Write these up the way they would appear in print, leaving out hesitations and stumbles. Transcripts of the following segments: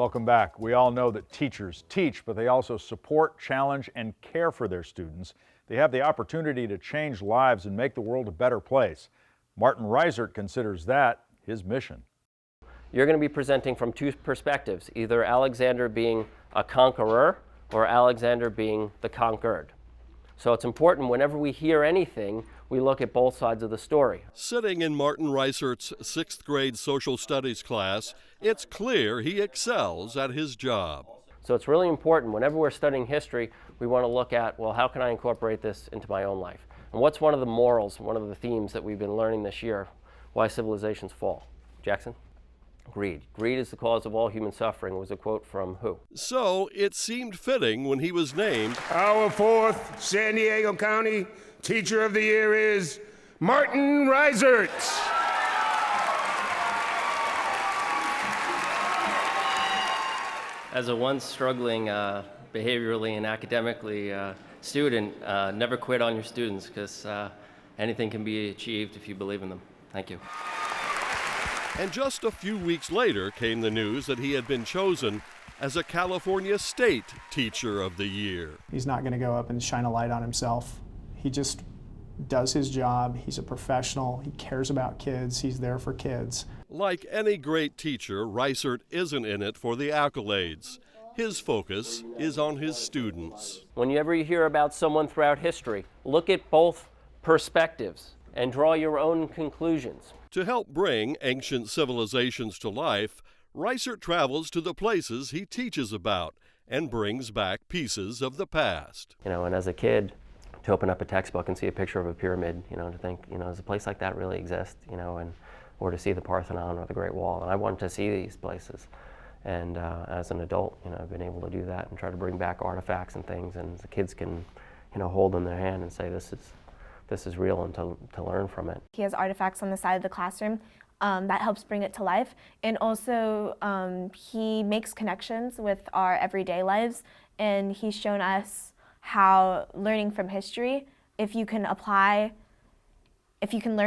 Welcome back. We all know that teachers teach, but they also support, challenge, and care for their students. They have the opportunity to change lives and make the world a better place. Martin Reisert considers that his mission. You're going to be presenting from two perspectives, either Alexander being a conqueror or Alexander being the conquered. So it's important whenever we hear anything, we look at both sides of the story. Sitting in Martin Reisert's 6th grade social studies class, it's clear he excels at his job. So it's really important whenever we're studying history, we want to look at, well, how can I incorporate this into my own life? And what's one of the morals, one of the themes that we've been learning this year, why civilizations fall? Jackson? Greed. Greed is the cause of all human suffering was a quote from who? So it seemed fitting when he was named Our 4th San Diego County Teacher of the Year is Martin Reisert. As a once struggling behaviorally and academically student, never quit on your students because anything can be achieved if you believe in them. Thank you. And just a few weeks later came the news that he had been chosen as a California State Teacher of the Year. He's not going to go up and shine a light on himself. He just does his job. He's a professional. He cares about kids. He's there for kids. Like any great teacher, Reisert isn't in it for the accolades. His focus is on his students. Whenever you hear about someone throughout history, look at both perspectives and draw your own conclusions. To help bring ancient civilizations to life, Reisert travels to the places he teaches about and brings back pieces of the past. And as a kid, to open up a textbook and see a picture of a pyramid, to think, does a place like that really exist, or to see the Parthenon or the Great Wall. And I wanted to see these places. And as an adult, I've been able to do that and try to bring back artifacts and things, and the kids can, hold in their hand and say, this is real, and to learn from it. He has artifacts on the side of the classroom that helps bring it to life. And also he makes connections with our everyday lives, and he's shown us how learning from history, if you can learn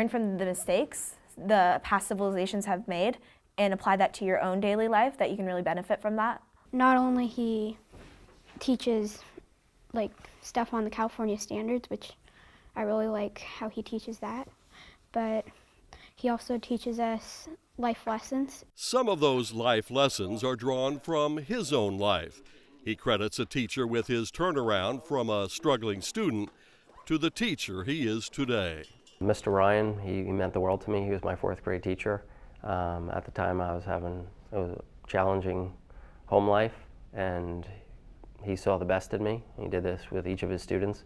from the mistakes the past civilizations have made and apply that to your own daily life, that you can really benefit from that. Not only he teaches stuff on the California standards, which I really like how he teaches that, but he also teaches us life lessons. Some of those life lessons are drawn from his own life. He credits a teacher with his turnaround from a struggling student to the teacher he is today. Mr. Ryan, he meant the world to me. He was my 4th grade teacher. At the time I was having a challenging home life, and he saw the best in me. He did this with each of his students.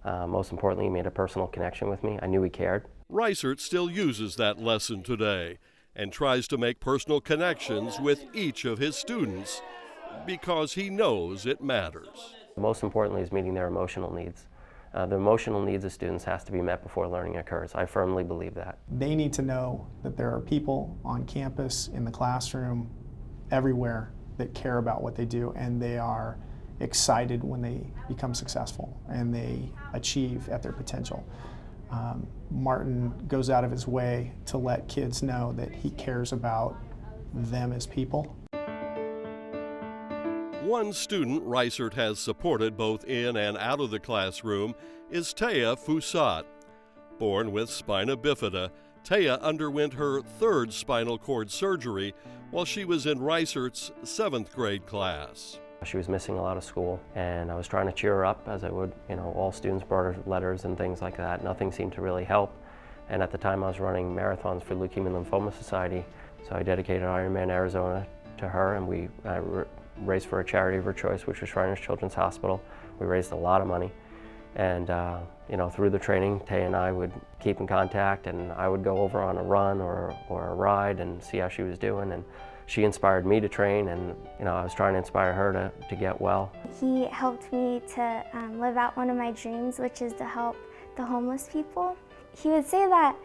Most importantly, he made a personal connection with me. I knew he cared. Reisert still uses that lesson today and tries to make personal connections with each of his students because he knows it matters. Most importantly is meeting their emotional needs. The emotional needs of students has to be met before learning occurs. I firmly believe that. They need to know that there are people on campus, in the classroom, everywhere that care about what they do, and they are excited when they become successful and they achieve at their potential. Martin goes out of his way to let kids know that he cares about them as people. One student Reisert has supported both in and out of the classroom is Taya Fusat. Born with spina bifida, Taya underwent her 3rd spinal cord surgery while she was in Reisert's 7th grade class. She was missing a lot of school, and I was trying to cheer her up, as I would. All students brought her letters and things like that. Nothing seemed to really help. And at the time I was running marathons for Leukemia and Lymphoma Society, so I dedicated Ironman Arizona to her, and we raised for a charity of her choice, which was Shriners Children's Hospital. We raised a lot of money. And through the training, Taya and I would keep in contact, and I would go over on a run or a ride and see how she was doing. And she inspired me to train, and I was trying to inspire her to get well. He helped me to live out one of my dreams, which is to help the homeless people. He would say that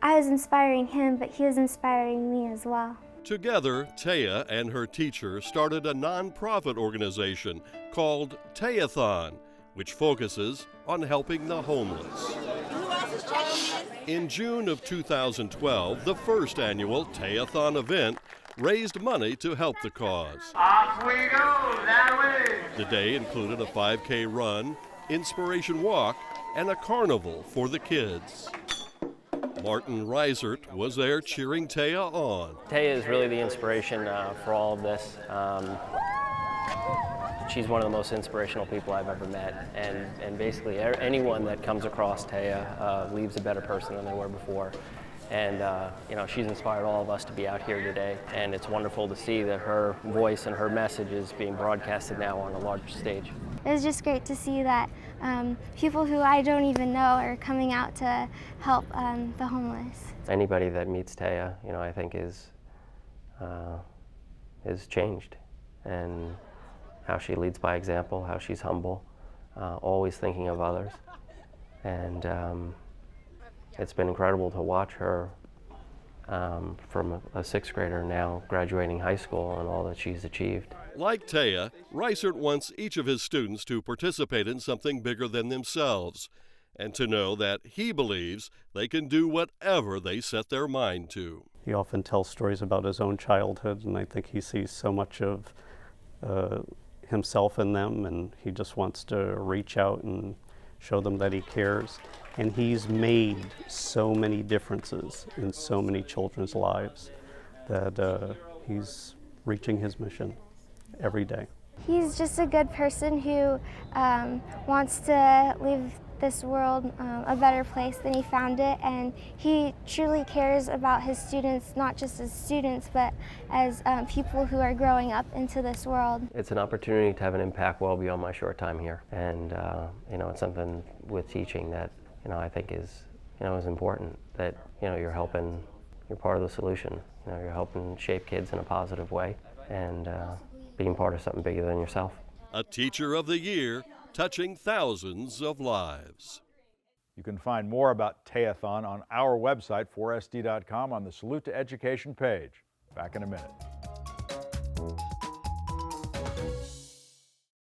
I was inspiring him, but he was inspiring me as well. Together, Taya and her teacher started a nonprofit organization called Tayathon, which focuses on helping the homeless. In June of 2012, the first annual Tayathon event raised money to help the cause. Off we go, that way. The day included a 5K run, inspiration walk, and a carnival for the kids. Martin Reisert was there cheering Taya on. Taya is really the inspiration for all of this. She's one of the most inspirational people I've ever met, and basically anyone that comes across Taya leaves a better person than they were before. And you know, she's inspired all of us to be out here today, and it's wonderful to see that her voice and her message is being broadcasted now on a larger stage. It was just great to see that people who I don't even know are coming out to help the homeless. Anybody that meets Taya, you know, I think is changed, and how she leads by example, how she's humble, always thinking of others, and it's been incredible to watch her from a sixth grader now graduating high school and all that she's achieved. Like Taya, Reisert wants each of his students to participate in something bigger than themselves, and to know that he believes they can do whatever they set their mind to. He often tells stories about his own childhood, and I think he sees so much of himself in them, and he just wants to reach out and show them that he cares. And he's made so many differences in so many children's lives that he's reaching his mission every day. He's just a good person who wants to leave this world a better place than he found it, and he truly cares about his students, not just as students, but as people who are growing up into this world. It's an opportunity to have an impact well beyond my short time here, and you know, it's something with teaching that, you know, I think is important, that, you know, you're part of the solution. You know, you're helping shape kids in a positive way, and being part of something bigger than yourself. A Teacher of the Year, touching thousands of lives. You can find more about Tayathon on our website, 4sd.com, on the Salute to Education page. Back in a minute.